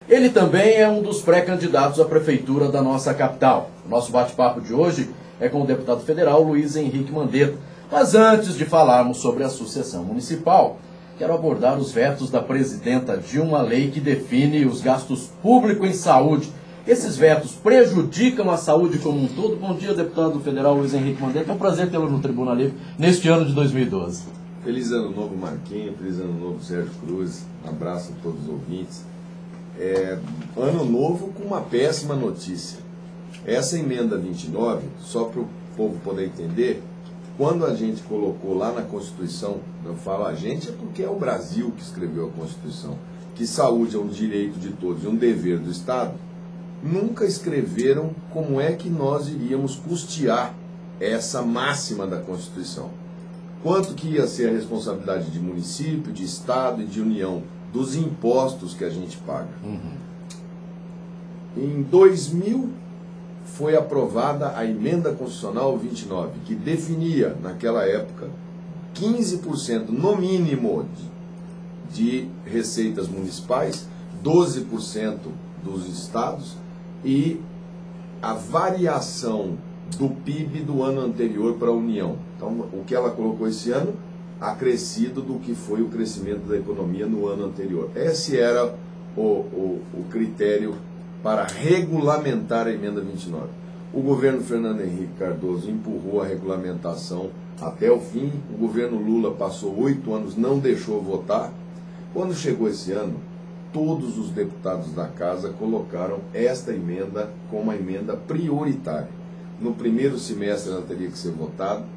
Ele também é um dos pré-candidatos à prefeitura da nossa capital. O nosso bate-papo de hoje é com o deputado federal Luiz Henrique Mandetta. Mas antes de falarmos sobre a sucessão municipal, quero abordar os vetos da presidenta Dilma, lei que define os gastos públicos em saúde. Esses vetos prejudicam a saúde como um todo. Bom dia, deputado federal Luiz Henrique Mandetta. É um prazer tê-lo no Tribuna Livre neste ano de 2012. Feliz ano novo, Marquinhos. Feliz ano novo, Sérgio Cruz. Um abraço a todos os ouvintes. Ano novo com uma péssima notícia. Essa emenda 29, só para o povo poder entender, quando a gente colocou lá na Constituição, eu falo a gente é porque é o Brasil que escreveu a Constituição, que saúde é um direito de todos e um dever do Estado, nunca escreveram como é que nós iríamos custear essa máxima da Constituição. Quanto que ia ser a responsabilidade de município, de Estado e de União, dos impostos que a gente paga. Em 2000 foi aprovada a emenda constitucional 29, que definia, naquela época, 15% no mínimo de receitas municipais, 12% dos estados e a variação do PIB do ano anterior para a União. Então, o que ela colocou esse ano, acrescido do que foi o crescimento da economia no ano anterior. Esse era o critério para regulamentar a emenda 29. O governo Fernando Henrique Cardoso empurrou a regulamentação até o fim. O governo Lula passou 8 anos, não deixou votar. Quando chegou esse ano, todos os deputados da casa colocaram esta emenda como uma emenda prioritária. No primeiro semestre ela teria que ser votada.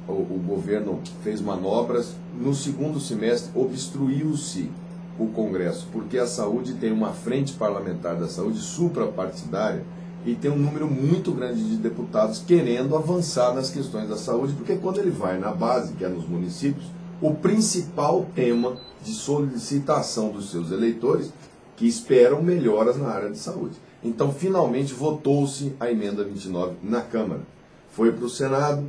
O governo fez manobras. No segundo semestre obstruiu-se o Congresso, porque a saúde tem uma frente parlamentar da saúde suprapartidária e tem um número muito grande de deputados querendo avançar nas questões da saúde, porque quando ele vai na base, que é nos municípios, o principal tema de solicitação dos seus eleitores que esperam melhoras na área de saúde. Então, finalmente, votou-se a emenda 29 na Câmara. Foi para o Senado.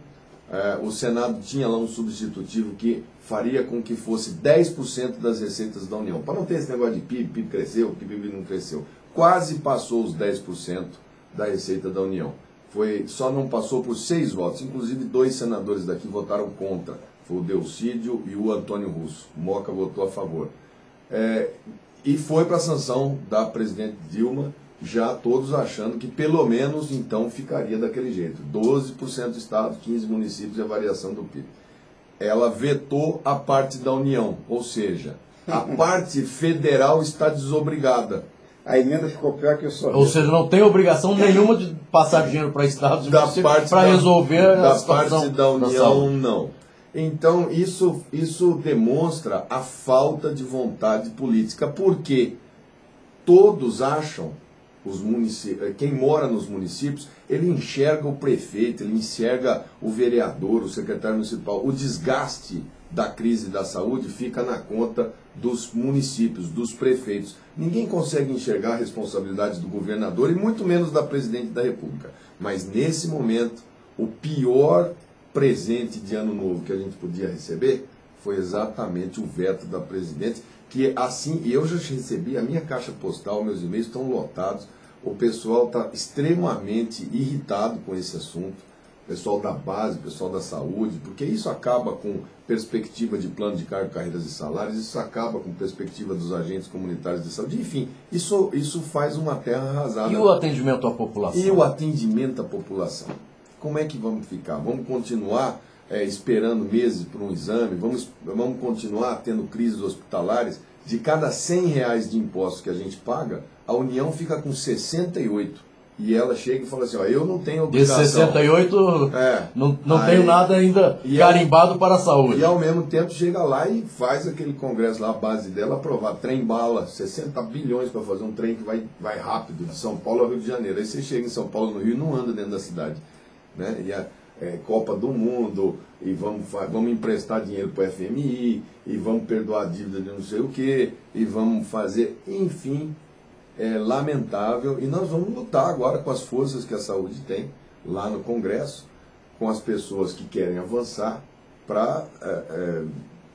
O Senado tinha lá um substitutivo que faria com que fosse 10% das receitas da União. Para não ter esse negócio de PIB cresceu, PIB não cresceu. Quase passou os 10% da receita da União. Só não passou por 6 votos. Inclusive, 2 senadores daqui votaram contra. Foi o Delcídio e o Antônio Russo. O Moca votou a favor. E foi para a sanção da presidente Dilma, já todos achando que pelo menos então ficaria daquele jeito. 12% do Estado, 15 municípios e a variação do PIB. Ela vetou a parte da União, ou seja, a parte federal está desobrigada. A emenda ficou pior que o sonho. Ou seja, não tem obrigação nenhuma de passar dinheiro para estados para resolver a situação parte da União, não. Então, isso demonstra a falta de vontade política, porque todos acham, quem mora nos municípios, ele enxerga o prefeito, ele enxerga o vereador, o secretário municipal. O desgaste da crise da saúde fica na conta dos municípios, dos prefeitos. Ninguém consegue enxergar a responsabilidade do governador e muito menos da presidente da República. Mas nesse momento, o pior presente de ano novo que a gente podia receber foi exatamente o veto da presidente, que assim, eu já recebi, a minha caixa postal, meus e-mails estão lotados, o pessoal está extremamente irritado com esse assunto, o pessoal da base, o pessoal da saúde, porque isso acaba com perspectiva de plano de cargo, carreiras e salários, isso acaba com perspectiva dos agentes comunitários de saúde, enfim, isso faz uma terra arrasada. E o atendimento à população? E o atendimento à população? Como é que vamos ficar? Vamos continuar esperando meses por um exame? Vamos continuar tendo crises hospitalares? De cada R$100 de impostos que a gente paga, a União fica com 68. E ela chega e fala assim, eu não tenho obrigação. Desses 68, não tenho nada ainda carimbado para a saúde. E ao mesmo tempo chega lá e faz aquele congresso lá, a base dela, aprovar trem-bala, 60 bilhões para fazer um trem que vai rápido, de São Paulo ao Rio de Janeiro. Aí você chega em São Paulo, no Rio, e não anda dentro da cidade. Né? E a Copa do Mundo, e vamos emprestar dinheiro para o FMI, e vamos perdoar a dívida de não sei o que, e vamos fazer, enfim, é lamentável. E nós vamos lutar agora com as forças que a saúde tem, lá no Congresso, com as pessoas que querem avançar, para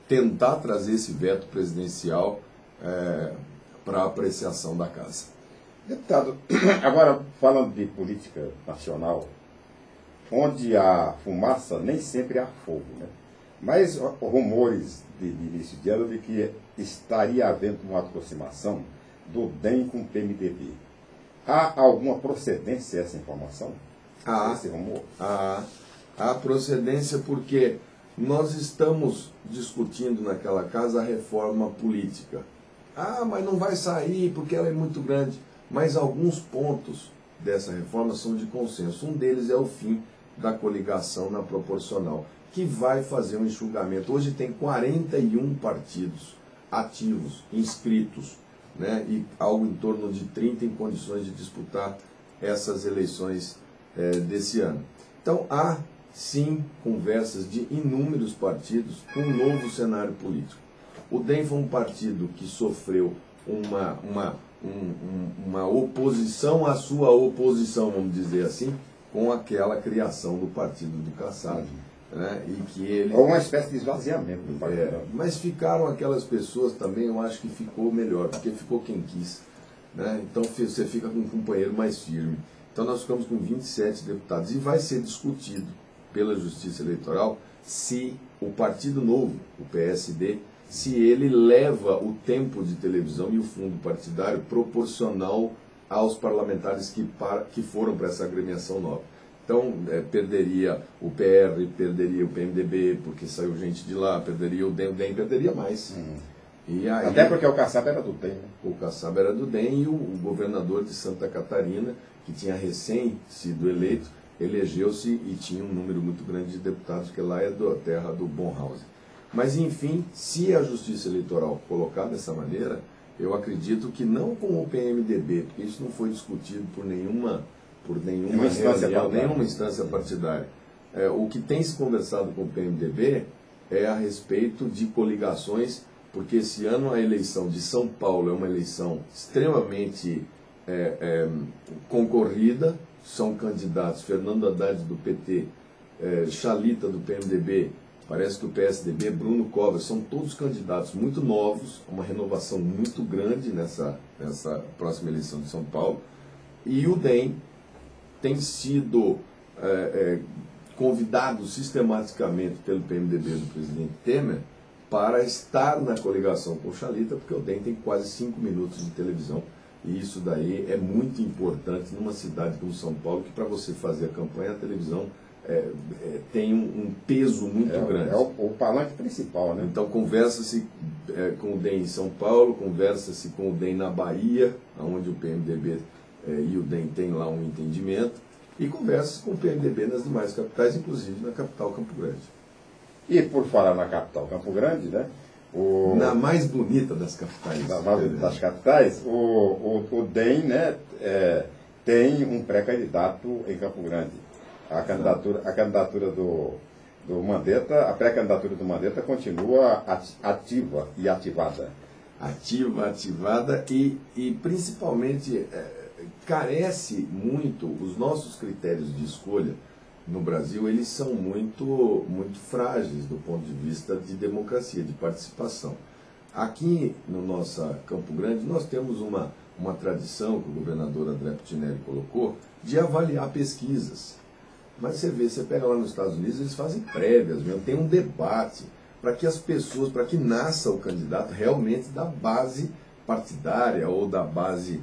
tentar trazer esse veto presidencial para apreciação da casa. Deputado, agora falando de política nacional, onde há fumaça, nem sempre há fogo, né? Mas rumores de início de ano de que estaria havendo uma aproximação do DEM com o PMDB. Há alguma procedência essa informação? Esse rumor? Há procedência porque nós estamos discutindo naquela casa a reforma política. Mas não vai sair porque ela é muito grande. Mas alguns pontos dessa reforma são de consenso. Um deles é o fim da coligação na proporcional, que vai fazer um enxugamento. Hoje tem 41 partidos ativos, inscritos, né, e algo em torno de 30 em condições de disputar essas eleições desse ano. Então há sim conversas de inúmeros partidos com um novo cenário político. O DEM foi um partido que sofreu uma oposição à sua oposição, vamos dizer assim, com aquela criação do partido do Kassab. Né, e que ele... Ou uma espécie de esvaziamento do partido. Mas ficaram aquelas pessoas também, eu acho que ficou melhor, porque ficou quem quis. Né? Então você fica com um companheiro mais firme. Então nós ficamos com 27 deputados. E vai ser discutido pela Justiça Eleitoral se o Partido Novo, o PSD, se ele leva o tempo de televisão e o fundo partidário proporcional aos parlamentares que foram para essa agremiação nova. Então, perderia o PR, perderia o PMDB, porque saiu gente de lá, perderia o DEM perderia mais. E aí, até porque o Kassab era do DEM. Né? O Kassab era do DEM e o governador de Santa Catarina, que tinha recém sido eleito, elegeu-se e tinha um número muito grande de deputados, porque lá é da terra do Bonhausen. Mas, enfim, se a Justiça Eleitoral colocar dessa maneira, eu acredito que não com o PMDB, porque isso não foi discutido por nenhuma instância partidária. O que tem se conversado com o PMDB é a respeito de coligações, porque esse ano a eleição de São Paulo é uma eleição extremamente concorrida. São candidatos Fernando Haddad do PT, Chalita do PMDB, parece que o PSDB, Bruno Covas, são todos candidatos muito novos, uma renovação muito grande nessa próxima eleição de São Paulo. E o DEM tem sido convidado sistematicamente pelo PMDB do presidente Temer para estar na coligação com o Chalita, porque o DEM tem quase 5 minutos de televisão. E isso daí é muito importante numa cidade como São Paulo, que para você fazer a campanha, a televisão tem um peso muito grande. É o palanque principal, né? Então conversa-se com o DEM em São Paulo, conversa-se com o DEM na Bahia, onde o PMDB e o DEM tem lá um entendimento, e conversa com o PMDB nas demais capitais, inclusive na capital Campo Grande. E por falar na capital Campo Grande, né? Na mais bonita das capitais. Das capitais, o DEM, né, tem um pré-candidato em Campo Grande. A candidatura do Mandetta, a pré-candidatura do Mandetta continua ativa e ativada. Ativada e principalmente carece muito, os nossos critérios de escolha no Brasil, eles são muito frágeis do ponto de vista de democracia, de participação. Aqui no nosso Campo Grande, nós temos uma tradição que o governador André Putinelli colocou de avaliar pesquisas. Mas você pega lá nos Estados Unidos, eles fazem prévias, mesmo, tem um debate para que as pessoas, para que nasça o candidato realmente da base partidária ou da base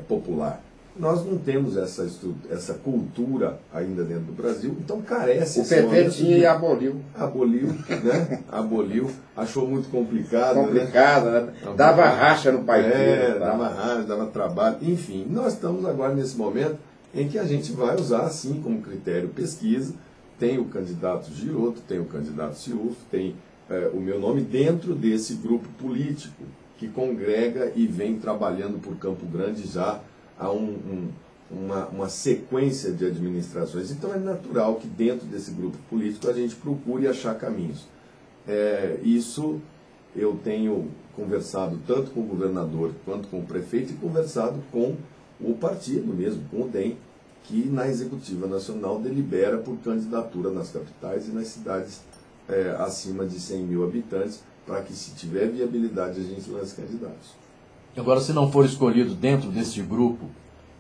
popular. Nós não temos essa cultura ainda dentro do Brasil, então carece... O PT tinha e aboliu. Aboliu, né? Aboliu, achou muito complicado. Complicado, né? Dava racha no país. Dava racha, dava trabalho. Enfim, nós estamos agora nesse momento em que a gente vai usar, assim como critério pesquisa, tem o candidato Giotto, tem o candidato Ciufo, tem o meu nome dentro desse grupo político que congrega e vem trabalhando por Campo Grande já há uma sequência de administrações. Então é natural que dentro desse grupo político a gente procure achar caminhos. Isso eu tenho conversado tanto com o governador quanto com o prefeito e conversado com o partido mesmo, com o DEM, que na Executiva Nacional delibera por candidatura nas capitais e nas cidades acima de 100 mil habitantes, para que, se tiver viabilidade, a gente lance candidatos. Agora, se não for escolhido dentro desse grupo,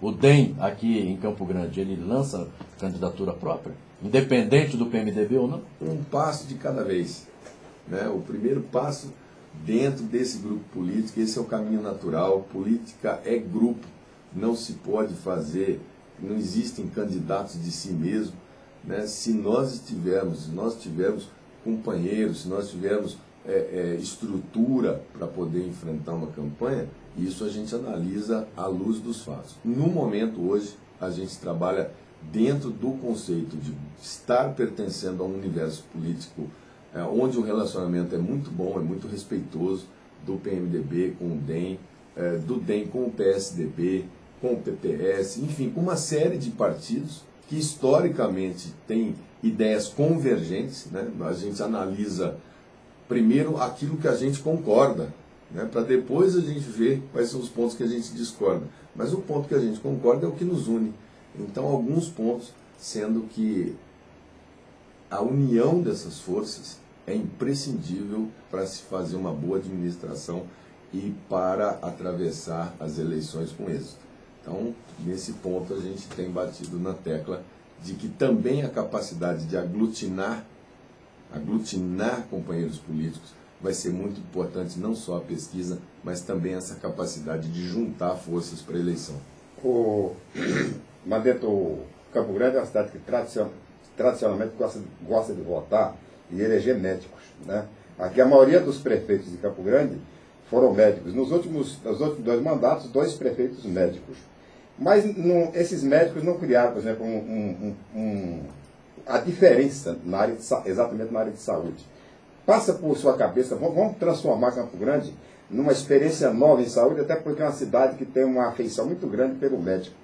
o DEM aqui em Campo Grande, ele lança candidatura própria, independente do PMDB ou não? Um passo de cada vez, né? O primeiro passo dentro desse grupo político, esse é o caminho natural. Política é grupo, não se pode fazer, não existem candidatos de si mesmo, né? Se nós tivermos companheiros, se nós tivermos estrutura para poder enfrentar uma campanha, isso a gente analisa à luz dos fatos. No momento, hoje, a gente trabalha dentro do conceito de estar pertencendo a um universo político onde o relacionamento é muito bom, é muito respeitoso, do PMDB com o DEM, do DEM com o PSDB, com o PPS, enfim, com uma série de partidos que historicamente têm ideias convergentes, né? A gente analisa primeiro aquilo que a gente concorda, né? Para depois a gente ver quais são os pontos que a gente discorda. Mas o ponto que a gente concorda é o que nos une. Então, alguns pontos, sendo que a união dessas forças é imprescindível para se fazer uma boa administração e para atravessar as eleições com êxito. Então, nesse ponto, a gente tem batido na tecla de que também a capacidade de aglutinar companheiros políticos vai ser muito importante, não só a pesquisa, mas também essa capacidade de juntar forças para a eleição. Mandetta, Campo Grande é uma cidade que tradicionalmente gosta de votar e eleger médicos, né? Aqui a maioria dos prefeitos de Campo Grande foram médicos. Nos últimos 2 mandatos, 2 prefeitos médicos. Mas esses médicos não criaram, por exemplo, a diferença exatamente na área de saúde. Passa por sua cabeça, vamos transformar Campo Grande numa experiência nova em saúde, até porque é uma cidade que tem uma afeição muito grande pelo médico.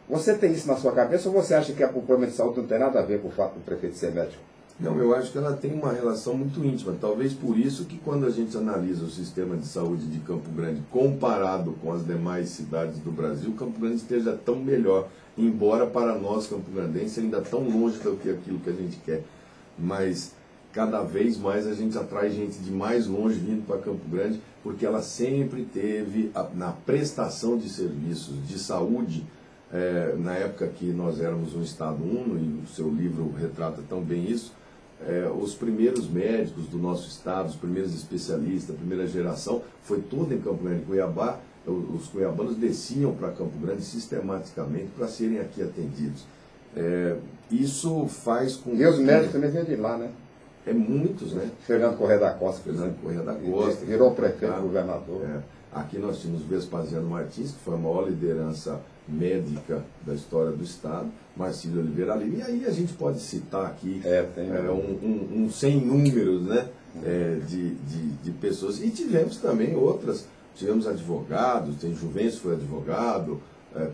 Você tem isso na sua cabeça ou você acha que o problema de saúde não tem nada a ver com o fato do prefeito ser médico? Não, eu acho que ela tem uma relação muito íntima. Talvez por isso que quando a gente analisa o sistema de saúde de Campo Grande comparado com as demais cidades do Brasil, Campo Grande esteja tão melhor, embora para nós campograndenses ainda tão longe do que aquilo que a gente quer. Mas cada vez mais a gente atrai gente de mais longe vindo para Campo Grande, porque ela sempre teve, na prestação de serviços de saúde, na época que nós éramos um Estado uno, e o seu livro retrata tão bem isso, os primeiros médicos do nosso estado, os primeiros especialistas, a primeira geração, foi tudo em Campo Grande. Cuiabá, os cuiabanos desciam para Campo Grande sistematicamente para serem aqui atendidos. Isso faz com que... E os médicos também vêm de lá, né? Muitos, né? Fernando Corrêa da Costa, Fernando Corrêa da Costa. Virou prefeito, governador. Aqui nós tínhamos Vespasiano Martins, que foi a maior liderança médica da história do Estado, Marcílio Oliveira Lima, e aí a gente pode citar aqui um sem números, né, de pessoas, e tivemos também outras, tivemos advogados, tem Juventus foi advogado,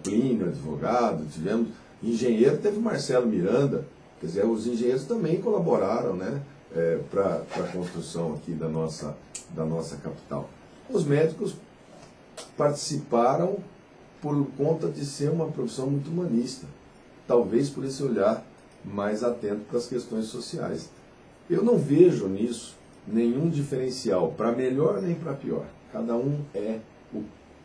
Plínio advogado, tivemos engenheiro, teve Marcelo Miranda, quer dizer, os engenheiros também colaboraram, né, para a construção aqui da nossa capital. Os médicos participaram por conta de ser uma profissão muito humanista, talvez por esse olhar mais atento para as questões sociais. Eu não vejo nisso nenhum diferencial, para melhor nem para pior. Cada um é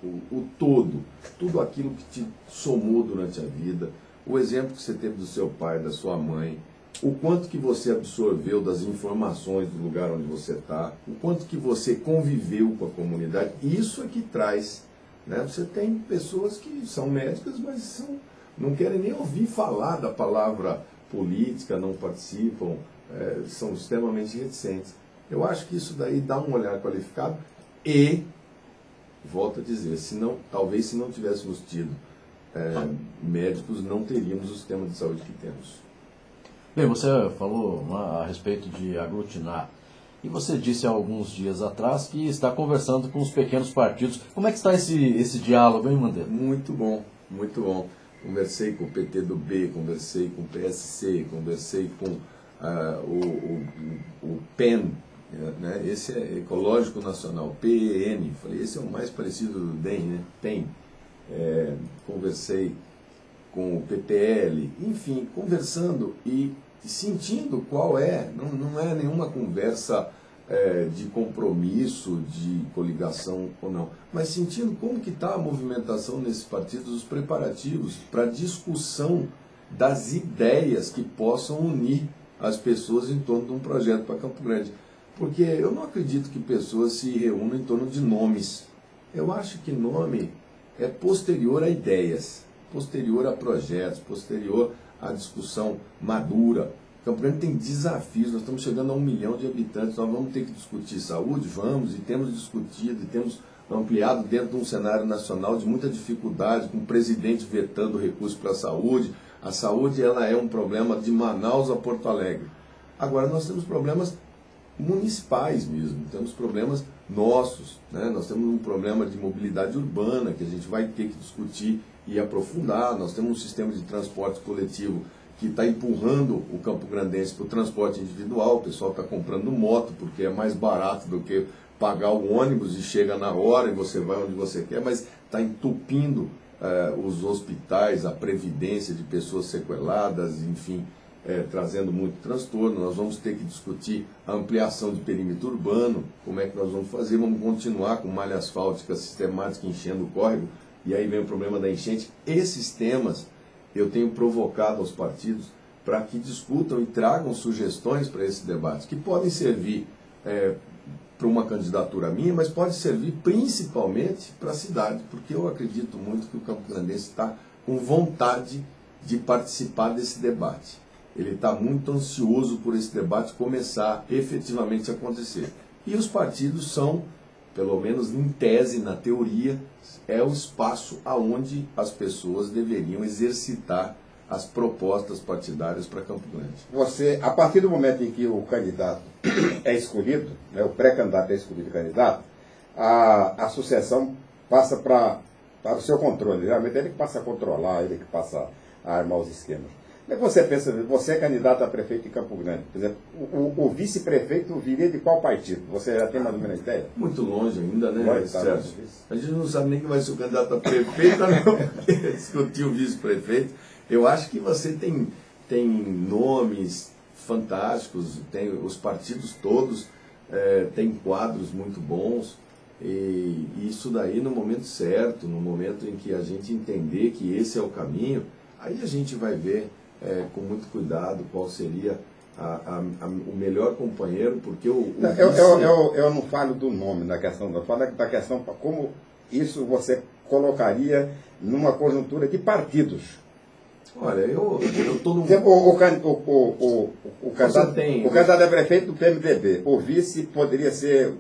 o todo, tudo aquilo que te somou durante a vida, o exemplo que você teve do seu pai, da sua mãe, o quanto que você absorveu das informações do lugar onde você está, o quanto que você conviveu com a comunidade, isso é que traz, né? Você tem pessoas que são médicas, mas não querem nem ouvir falar da palavra política, não participam, são extremamente reticentes. Eu acho que isso daí dá um olhar qualificado e, volto a dizer, talvez se não tivéssemos tido médicos, não teríamos o sistema de saúde que temos. Bem, você falou a respeito de aglutinar. E você disse há alguns dias atrás que está conversando com os pequenos partidos. Como é que está esse diálogo, hein, Mandetta? Muito bom, muito bom. Conversei com o PT do B, conversei com o PSC, conversei com o PEN, né? Esse é Ecológico Nacional, PEN. Falei, esse é o mais parecido do DEM, né? PEN. Conversei com o PPL, enfim, conversando e sentindo qual não é nenhuma conversa de compromisso, de coligação ou não, mas sentindo como que está a movimentação nesses partidos, os preparativos para discussão das ideias que possam unir as pessoas em torno de um projeto para Campo Grande. Porque eu não acredito que pessoas se reúnam em torno de nomes. Eu acho que nome é posterior a ideias, posterior a projetos, posterior à discussão madura. Campo Grande tem desafios, nós estamos chegando a 1 milhão de habitantes, nós vamos ter que discutir saúde, vamos, e temos discutido, e temos ampliado dentro de um cenário nacional de muita dificuldade, com o presidente vetando recursos para a saúde. A saúde ela é um problema de Manaus a Porto Alegre. Agora nós temos problemas municipais mesmo, temos problemas nossos, né? Nós temos um problema de mobilidade urbana que a gente vai ter que discutir e aprofundar, nós temos um sistema de transporte coletivo que está empurrando o campograndense para o transporte individual, o pessoal está comprando moto porque é mais barato do que pagar o ônibus e chega na hora e você vai onde você quer, mas está entupindo os hospitais, a previdência de pessoas sequeladas, enfim, trazendo muito transtorno. Nós vamos ter que discutir a ampliação de perímetro urbano, como é que nós vamos fazer, vamos continuar com malha asfáltica sistemática enchendo o córrego, e aí vem o problema da enchente. Esses temas eu tenho provocado aos partidos para que discutam e tragam sugestões para esse debate, que podem servir para uma candidatura minha, mas pode servir principalmente para a cidade, porque eu acredito muito que o campograndense está com vontade de participar desse debate. Ele está muito ansioso por esse debate começar efetivamente a acontecer. E os partidos são, pelo menos em tese, na teoria, é o espaço aonde as pessoas deveriam exercitar as propostas partidárias para Campo Grande. Você, a partir do momento em que o candidato é escolhido, né, o pré-candidato é escolhido candidato, a sucessão passa para o seu controle. Geralmente ele que passa a controlar, ele que passa a armar os esquemas. Como é que você pensa, você é candidato a prefeito em Campo Grande, por exemplo, o vice-prefeito viria de qual partido? Você já tem mais ou menos ideia? Muito longe ainda, né? Vai, tá, a gente não sabe nem quem vai ser o candidato a prefeito, não, discutir o vice-prefeito. Eu acho que você tem nomes fantásticos, tem os partidos todos têm quadros muito bons, e isso daí no momento certo, no momento em que a gente entender que esse é o caminho, aí a gente vai ver com muito cuidado qual seria o melhor companheiro, porque eu não falo do nome da questão, eu falo da questão para como isso você colocaria numa conjuntura de partidos. Olha, eu estou no... O candidato a prefeito do PMDB, o vice poderia ser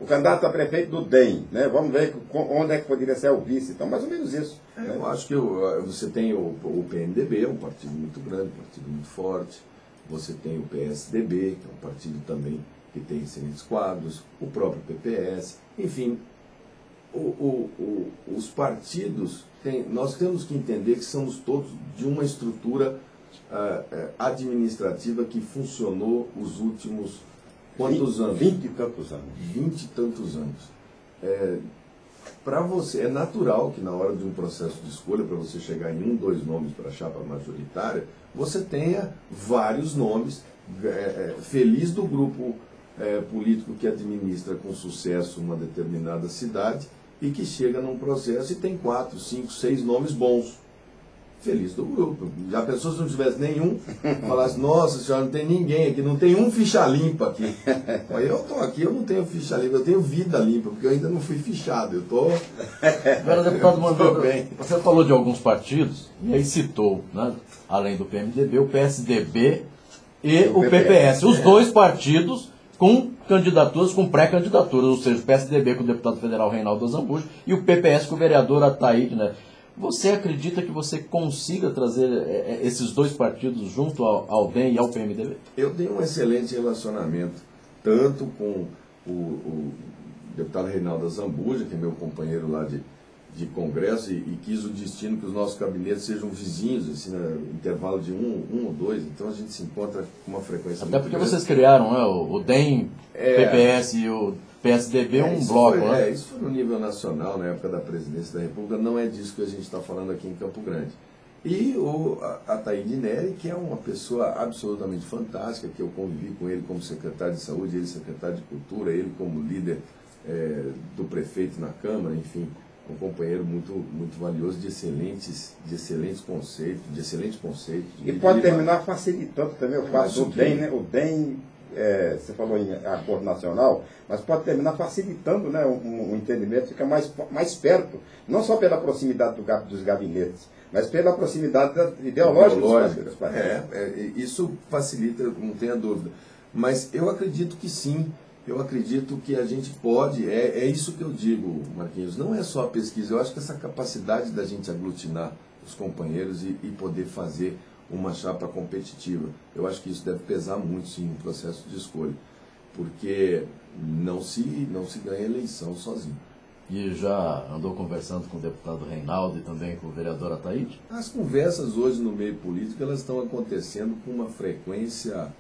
o candidato a prefeito do DEM, né? Vamos ver onde é que poderia ser o vice. Então, mais ou menos isso. Eu acho que você tem o PMDB, um partido muito grande, um partido muito forte. Você tem o PSDB, que é um partido também que tem excelentes quadros, o próprio PPS, enfim... os partidos, nós temos que entender que somos todos de uma estrutura administrativa que funcionou os últimos quantos anos? 20 e tantos anos. 20 e tantos anos. Para você, é natural que na hora de um processo de escolha, para você chegar em 1, 2 nomes para a chapa majoritária, você tenha vários nomes, feliz do grupo político que administra com sucesso uma determinada cidade e que chega num processo e tem 4, 5, 6 nomes bons. Feliz do grupo. Já pensou se não tivesse nenhum? Falasse, nossa senhora, não tem ninguém aqui, não tem um ficha limpa aqui. Aí eu estou aqui, eu não tenho ficha limpa, eu tenho vida limpa, porque eu ainda não fui fichado. Eu estou... Agora, deputado Mandetta, você falou de alguns partidos, e aí citou, né, além do PMDB, o PSDB e o PPS. Os dois partidos com candidaturas, com pré-candidaturas, ou seja, o PSDB com o deputado federal Reinaldo Azambuja e o PPS com o vereador Ataíde, né? Você acredita que você consiga trazer esses dois partidos junto ao DEM e ao PMDB? Eu tenho um excelente relacionamento, tanto com o deputado Reinaldo Azambuja, que é meu companheiro lá de congresso, e quis o destino que os nossos gabinetes sejam vizinhos, assim, no intervalo de um ou dois, então a gente se encontra com uma frequência até muito porque grande. Vocês criaram, né, o DEM, PPS e o PSDB, um bloco, né? Isso foi no nível nacional, na época da presidência da República, não é disso que a gente está falando aqui em Campo Grande. E a Ataíde Neri, que é uma pessoa absolutamente fantástica, que eu convivi com ele como secretário de Saúde, ele secretário de Cultura, ele como líder do prefeito na Câmara, enfim, um companheiro muito valioso, de excelentes conceitos, E pode terminar facilitando também o fato do DEM, né? O DEM, você falou em acordo nacional, mas pode terminar facilitando, né, um entendimento, fica mais perto, não só pela proximidade dos gabinetes, mas pela proximidade ideológica dos partidos. Isso facilita, não tenha dúvida. Mas eu acredito que sim. Eu acredito que a gente pode, é isso que eu digo, Marquinhos, não é só a pesquisa, eu acho que essa capacidade da gente aglutinar os companheiros e poder fazer uma chapa competitiva, eu acho que isso deve pesar muito, sim, no processo de escolha, porque não se ganha eleição sozinho. E já andou conversando com o deputado Reinaldo e também com o vereador Ataíde? As conversas hoje no meio político, elas estão acontecendo com uma frequência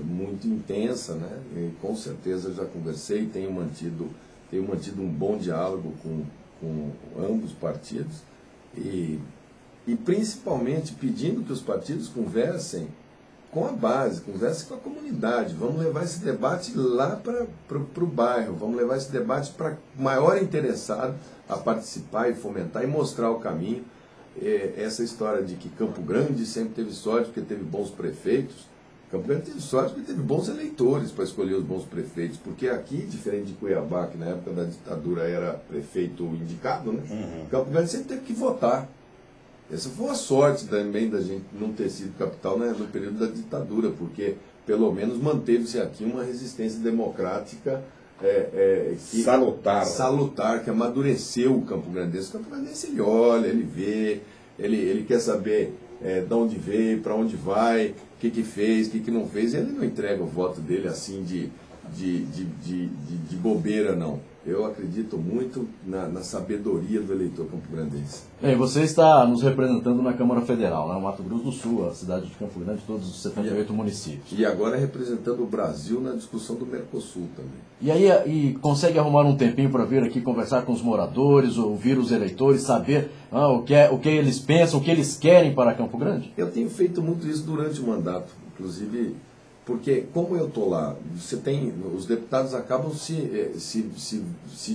muito intensa, né? E com certeza já conversei, tenho mantido um bom diálogo com ambos os partidos e principalmente pedindo que os partidos conversem com a base, conversem com a comunidade. Vamos levar esse debate lá para o bairro, vamos levar esse debate para o maior interessado a participar e fomentar e mostrar o caminho. Essa história de que Campo Grande sempre teve sorte porque teve bons prefeitos, Campo Grande teve sorte porque teve bons eleitores para escolher os bons prefeitos, porque aqui, diferente de Cuiabá, que na época da ditadura era prefeito indicado, né? Campo Grande sempre teve que votar. Essa foi a sorte também da gente não ter sido capital, né, no período da ditadura, porque pelo menos manteve-se aqui uma resistência democrática salutar, que amadureceu o Campo Grandense. O Campo Grandense ele olha, ele vê, ele quer saber de onde veio, para onde vai, o que fez, o que não fez. Ele não entrega o voto dele assim de bobeira, não. Eu acredito muito na sabedoria do eleitor campograndense. Bem, você está nos representando na Câmara Federal, né? O Mato Grosso do Sul, a cidade de Campo Grande, todos os 78 municípios. E agora representando o Brasil na discussão do Mercosul também. E aí, consegue arrumar um tempinho para vir aqui conversar com os moradores, ouvir os eleitores, saber o que eles pensam, o que eles querem para Campo Grande? Eu tenho feito muito isso durante o mandato, inclusive. Porque, como eu estou lá, os deputados acabam se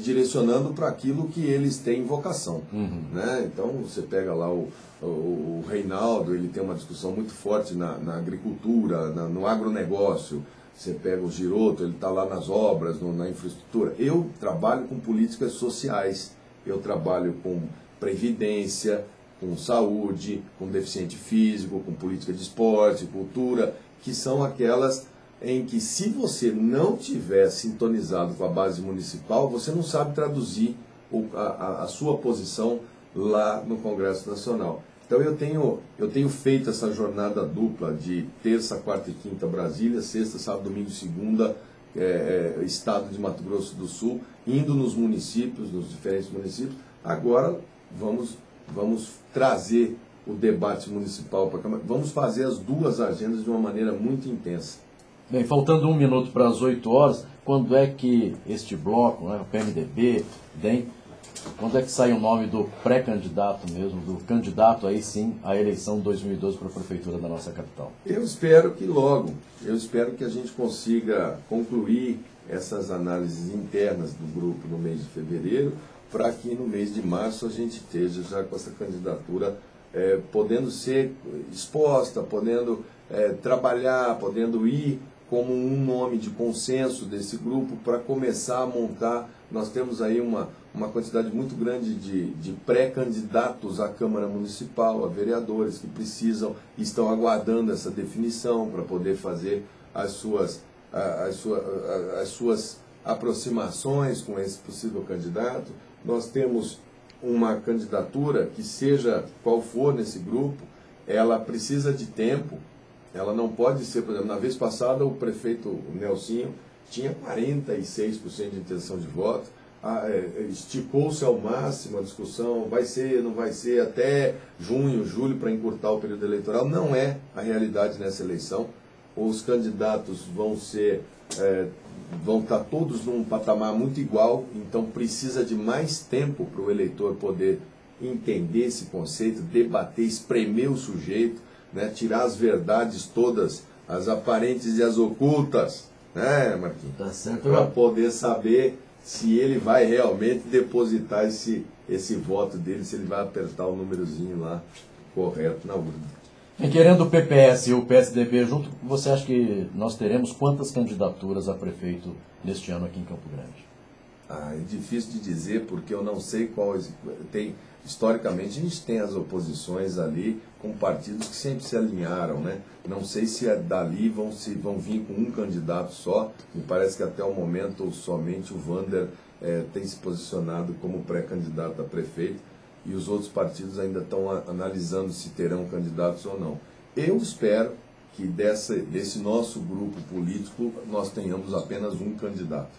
direcionando para aquilo que eles têm vocação. Né? Então, você pega lá o Reinaldo, ele tem uma discussão muito forte na agricultura, no agronegócio. Você pega o Giroto, ele está lá nas obras, na infraestrutura. Eu trabalho com políticas sociais, eu trabalho com previdência, com saúde, com deficiente físico, com política de esporte, cultura, que são aquelas em que, se você não tiver sintonizado com a base municipal, você não sabe traduzir a sua posição lá no Congresso Nacional. Então eu tenho feito essa jornada dupla de terça, quarta e quinta Brasília, sexta, sábado, domingo e segunda estado de Mato Grosso do Sul, indo nos municípios, nos diferentes municípios. Agora vamos trazer o debate municipal para a Câmara. Vamos fazer as duas agendas de uma maneira muito intensa. Bem, faltando 1 minuto para as 8 horas, quando é que este bloco, né, o PMDB, DEM, quando é que sai o nome do pré-candidato mesmo, do candidato aí sim à eleição 2012 para a prefeitura da nossa capital? Eu espero que logo. Eu espero que a gente consiga concluir essas análises internas do grupo no mês de fevereiro, para que no mês de março a gente esteja já com essa candidatura podendo ser exposta, podendo trabalhar, podendo ir como um nome de consenso desse grupo para começar a montar. Nós temos aí uma quantidade muito grande de pré-candidatos à Câmara Municipal, a vereadores que estão aguardando essa definição para poder fazer as suas aproximações com esse possível candidato. Nós temos uma candidatura que, seja qual for nesse grupo, ela precisa de tempo, ela não pode ser, por exemplo, na vez passada o prefeito Nelsinho tinha 46% de intenção de voto, esticou-se ao máximo a discussão, vai ser, não vai ser, até junho, julho, para encurtar o período eleitoral. Não é a realidade nessa eleição. Os candidatos vão estar todos num patamar muito igual, então precisa de mais tempo para o eleitor poder entender esse conceito, debater, espremer o sujeito, né, tirar as verdades todas, as aparentes e as ocultas, né, Marquinhos? Tá certo. Para poder saber se ele vai realmente depositar esse voto dele, se ele vai apertar o númerozinho lá correto na urna. E querendo o PPS e o PSDB junto, você acha que nós teremos quantas candidaturas a prefeito neste ano aqui em Campo Grande? É difícil de dizer, porque eu não sei qual... Historicamente, a gente tem as oposições ali com partidos que sempre se alinharam, né? Não sei se dali vão vir com um candidato só. Me parece que até o momento somente o Wander tem se posicionado como pré-candidato a prefeito e os outros partidos ainda estão analisando se terão candidatos ou não. Eu espero que desse nosso grupo político nós tenhamos apenas um candidato,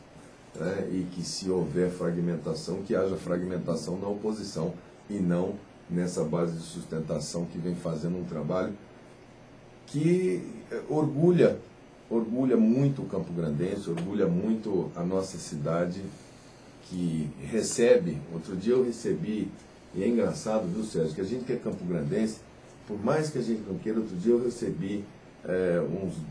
né? E que, se houver fragmentação, que haja fragmentação na oposição e não nessa base de sustentação que vem fazendo um trabalho que orgulha muito o Campo Grandense, orgulha muito a nossa cidade, que recebe. Outro dia eu recebi, e é engraçado, viu, Sérgio, que a gente que é Campo Grandense, por mais que a gente não queira, outro dia eu recebi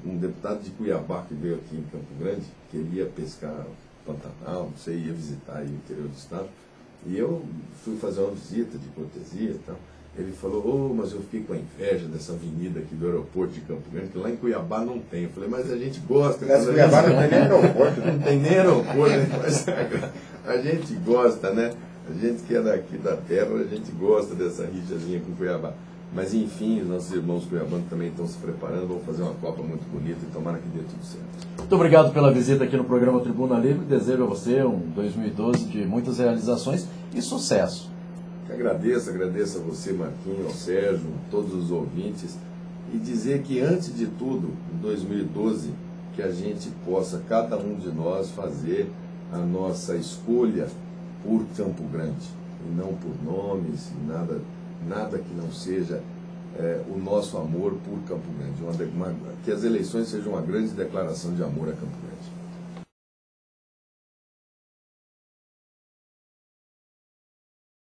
um deputado de Cuiabá que veio aqui em Campo Grande, que ele ia pescar Pantanal, não sei, ia visitar aí o interior do estado, e eu fui fazer uma visita de cortesia e tal. Ele falou, mas eu fiquei com a inveja dessa avenida aqui do aeroporto de Campo Grande, que lá em Cuiabá não tem. Eu falei, mas a gente gosta. Mas Cuiabá não tem nem aeroporto. Não tem nem aeroporto, mas a gente gosta, né? A gente que é daqui da terra, a gente gosta dessa rixazinha com Cuiabá. Mas enfim, os nossos irmãos cuiabanos também estão se preparando, vão fazer uma Copa muito bonita e tomara que dê tudo certo. Muito obrigado pela visita aqui no programa Tribuna Livre. Desejo a você um 2012 de muitas realizações e sucesso. Agradeço a você, Marquinhos, ao Sérgio, todos os ouvintes, e dizer que, antes de tudo, em 2012, que a gente possa, cada um de nós, fazer a nossa escolha por Campo Grande, e não por nomes, nada que não seja o nosso amor por Campo Grande. Que as eleições sejam uma grande declaração de amor a Campo Grande.